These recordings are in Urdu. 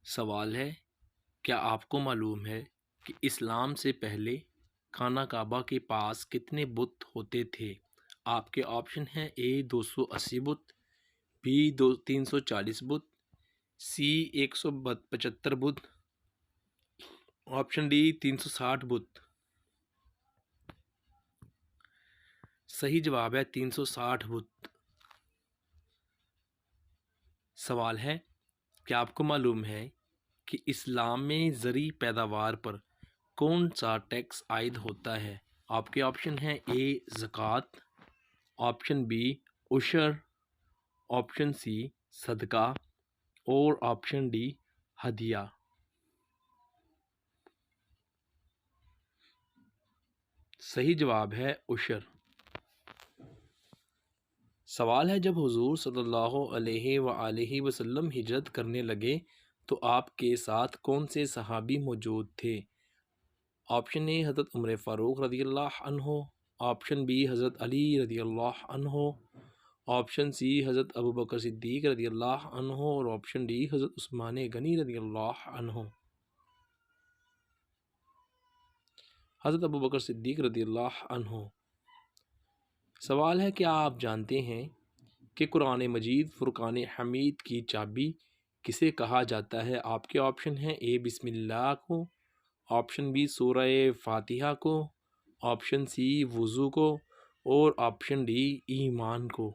سوال ہے، کیا آپ کو معلوم ہے کہ اسلام سے پہلے خانہ کعبہ کے پاس کتنے بت ہوتے تھے؟ آپ کے آپشن ہیں: A 280 bit, B 340 bit, C 175 bit, option D 360 bit. صحیح جواب ہے 360 بت۔ سوال ہے، کیا آپ کو معلوم ہے کہ اسلام میں زرعی پیداوار پر کون سا ٹیکس عائد ہوتا ہے؟ آپ کے آپشن ہیں: اے زکوٰۃ، آپشن بی عشر، آپشن سی صدقہ اور آپشن ڈی ہدیہ۔ صحیح جواب ہے عشر۔ سوال ہے، جب حضور صلی اللہ علیہ وآلہ وسلم ہجرت کرنے لگے تو آپ کے ساتھ کون سے صحابی موجود تھے؟ آپشن اے حضرت عمر فاروق رضی اللہ عنہ، آپشن بی حضرت علی رضی اللہ عنہ، آپشن سی حضرت ابوبکر صدیق رضی اللہ عنہ اور آپشن ڈی حضرت عثمان غنی رضی اللہ عنہ۔ حضرت ابوبکر صدیق رضی اللہ عنہ۔ سوال ہے، کیا آپ جانتے ہیں کہ قرآن مجید فرقان حمید کی چابی کسے کہا جاتا ہے؟ آپ کے آپشن ہیں: اے بسم اللہ کو، آپشن بی سورہ فاتحہ کو، آپشن سی وضو کو اور آپشن ڈی ایمان کو۔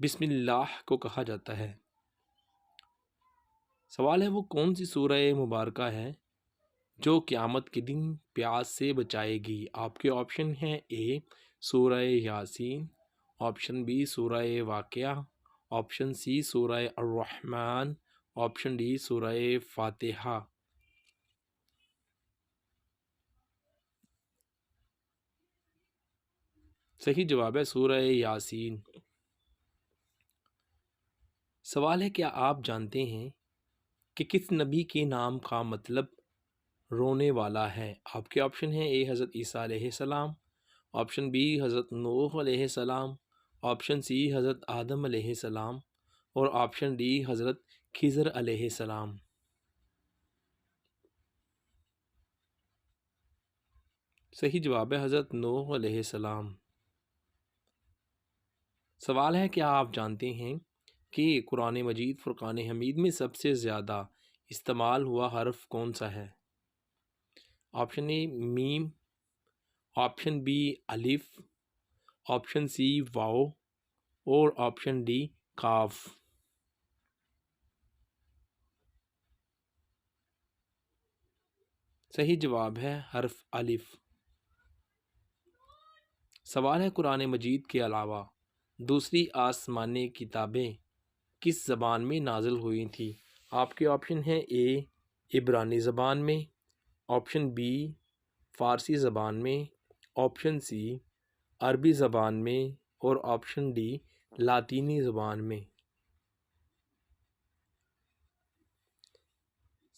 بسم اللہ کو کہا جاتا ہے۔ سوال ہے، وہ کون سی سورہ مبارکہ ہے جو قیامت کے دن پیاس سے بچائے گی؟ آپ کے آپشن ہیں: اے سورہ یاسین، آپشن بی سورہ واقعہ، آپشن سی سورہ الرحمن، آپشن ڈی سورہ فاتحہ۔ صحیح جواب ہے سورہ یاسین۔ سوال ہے، کیا آپ جانتے ہیں کہ کس نبی کے نام کا مطلب رونے والا ہے؟ آپ کے آپشن ہیں: اے حضرت عیسیٰ علیہ السلام، آپشن بی حضرت نوح علیہ السلام، آپشن سی حضرت آدم علیہ السلام اور آپشن ڈی حضرت خضر علیہ السلام۔ صحیح جواب ہے حضرت نوح علیہ السلام۔ سوال ہے، کیا آپ جانتے ہیں کہ قرآن مجید فرقان حمید میں سب سے زیادہ استعمال ہوا حرف کون سا ہے؟ آپشن اے میم، آپشن بی الف، آپشن سی واو اور آپشن ڈی قاف۔ صحیح جواب ہے حرف الف۔ سوال ہے، قرآن مجید کے علاوہ دوسری آسمانی کتابیں کس زبان میں نازل ہوئی تھیں؟ آپ کے آپشن ہیں: اے عبرانی زبان میں، آپشن بی فارسی زبان میں، آپشن سی عربی زبان میں اور آپشن ڈی لاطینی زبان میں۔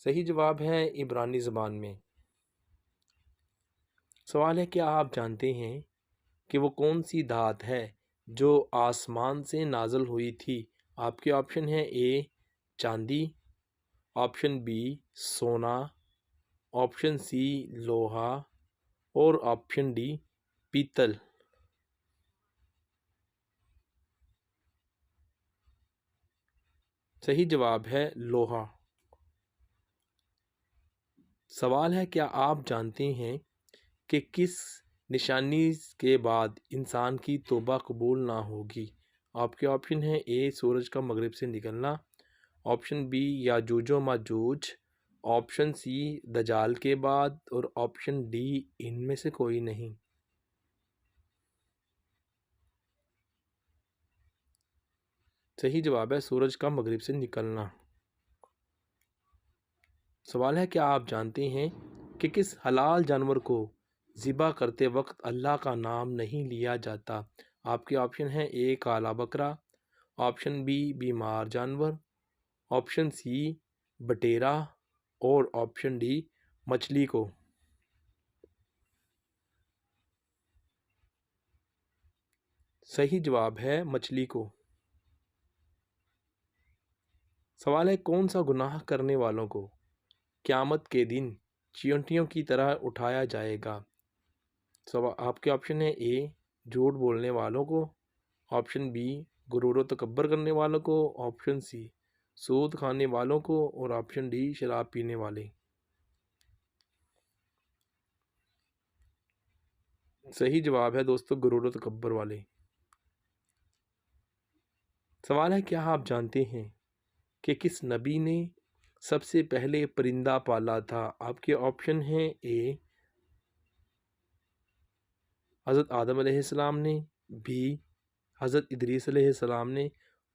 صحیح جواب ہے عبرانی زبان میں۔ سوال ہے، کیا آپ جانتے ہیں کہ وہ کون سی دھات ہے جو آسمان سے نازل ہوئی تھی؟ آپ کے آپشن ہیں: اے چاندی، آپشن بی سونا، آپشن سی لوہا اور آپشن ڈی پیتل۔ صحیح جواب ہے لوہا۔ سوال ہے، کیا آپ جانتے ہیں کہ کس نشانی کے بعد انسان کی توبہ قبول نہ ہوگی؟ آپ کے آپشن ہیں: اے سورج کا مغرب سے نکلنا، آپشن بی یاجوج و ماجوج، آپشن سی دجال کے بعد اور آپشن ڈی ان میں سے کوئی نہیں۔ صحیح جواب ہے سورج کا مغرب سے نکلنا۔ سوال ہے، کیا آپ جانتے ہیں کہ کس حلال جانور کو ذبح کرتے وقت اللہ کا نام نہیں لیا جاتا؟ آپ کے آپشن ہیں: اے کالا بکرا، آپشن بی بیمار جانور، آپشن سی بٹیرا اور آپشن ڈی مچھلی کو۔ صحیح جواب ہے مچھلی کو۔ سوال ہے کون سا گناہ کرنے والوں کو قیامت کے دن چیونٹیوں کی طرح اٹھایا جائے گا؟ آپ کے آپشن ہے اے جھوٹ بولنے والوں کو، آپشن بی غرور و تکبر کرنے والوں کو، آپشن سی سود کھانے والوں کو، اور آپشن ڈی شراب پینے والے۔ صحیح جواب ہے دوستو غرور و تکبر والے۔ سوال ہے کیا آپ جانتے ہیں کہ کس نبی نے سب سے پہلے پرندہ پالا تھا؟ آپ کے آپشن ہیں اے حضرت آدم علیہ السلام نے، بی حضرت ادریس علیہ السلام نے،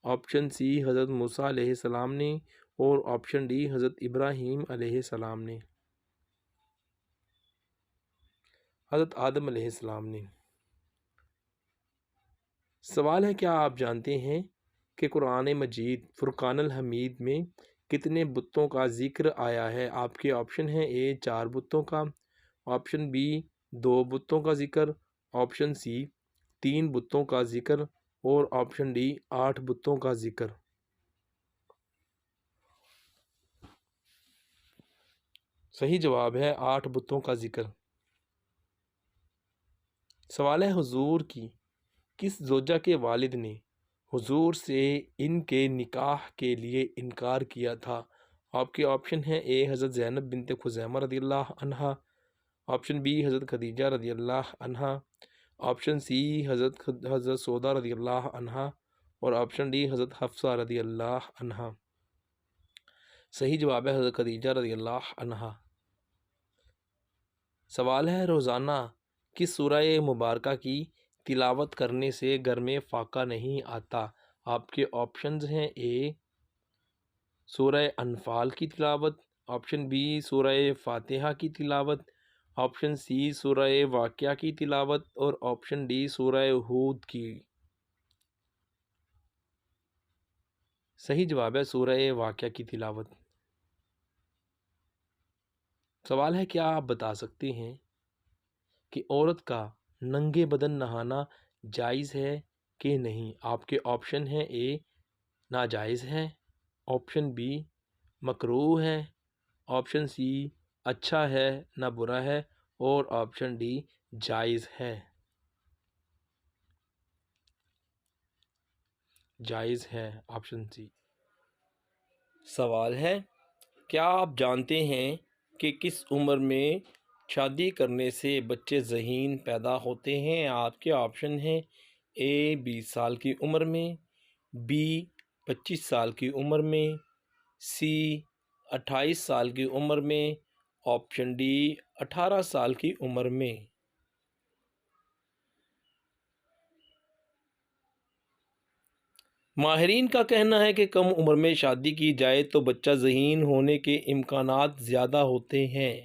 آپشن سی حضرت موسیٰ علیہ السلام نے، اور آپشن ڈی حضرت ابراہیم علیہ السلام نے۔ حضرت آدم علیہ السلام نے۔ سوال ہے کیا آپ جانتے ہیں کہ قرآن مجید فرقان الحمید میں کتنے بتوں کا ذکر آیا ہے؟ آپ کے آپشن ہیں اے 4 بتوں کا، آپشن بی 2 بتوں کا ذکر، آپشن سی 3 بتوں کا ذکر، اور آپشن ڈی 8 بتوں کا ذکر۔ صحیح جواب ہے 8 بتوں کا ذکر۔ سوال ہے حضور کی کس زوجہ کے والد نے حضور سے ان کے نکاح کے لیے انکار کیا تھا؟ آپ کے آپشن ہیں اے حضرت زینب بنت خزیمہ رضی اللہ عنہا، آپشن بی حضرت خدیجہ رضی اللہ عنہا، آپشن سی حضرت سودا رضی اللہ عنہا، اور آپشن ڈی حضرت حفصہ رضی اللہ عنہا۔ صحیح جواب ہے حضرت خدیجہ رضی اللہ عنہا۔ سوال ہے روزانہ کس سورہ مبارکہ کی تلاوت کرنے سے گھر میں فاقہ نہیں آتا؟ آپ کے آپشنز ہیں اے سورہ انفال کی تلاوت، آپشن بی سورہ فاتحہ کی تلاوت، آپشن سی سورہ واقعہ کی تلاوت، اور آپشن ڈی سورہ ہود کی۔ صحیح جواب ہے سورہ واقعہ کی تلاوت۔ سوال ہے کیا آپ بتا سکتے ہیں کہ عورت کا ننگے بدن نہانا جائز ہے کہ نہیں؟ آپ کے آپشن ہیں اے ناجائز ہے، آپشن بی مکروہ ہے، آپشن سی اچھا ہے نہ برا ہے، اور آپشن ڈی جائز ہے۔ جائز ہے آپشن سی۔ سوال ہے کیا آپ جانتے ہیں کہ کس عمر میں شادی کرنے سے بچے ذہین پیدا ہوتے ہیں؟ آپ کے آپشن ہیں اے 20 سال کی عمر میں، بی 25 سال کی عمر میں، سی 28 سال کی عمر میں، آپشن ڈی 18 سال کی عمر میں۔ ماہرین کا کہنا ہے کہ کم عمر میں شادی کی جائے تو بچہ ذہین ہونے کے امکانات زیادہ ہوتے ہیں۔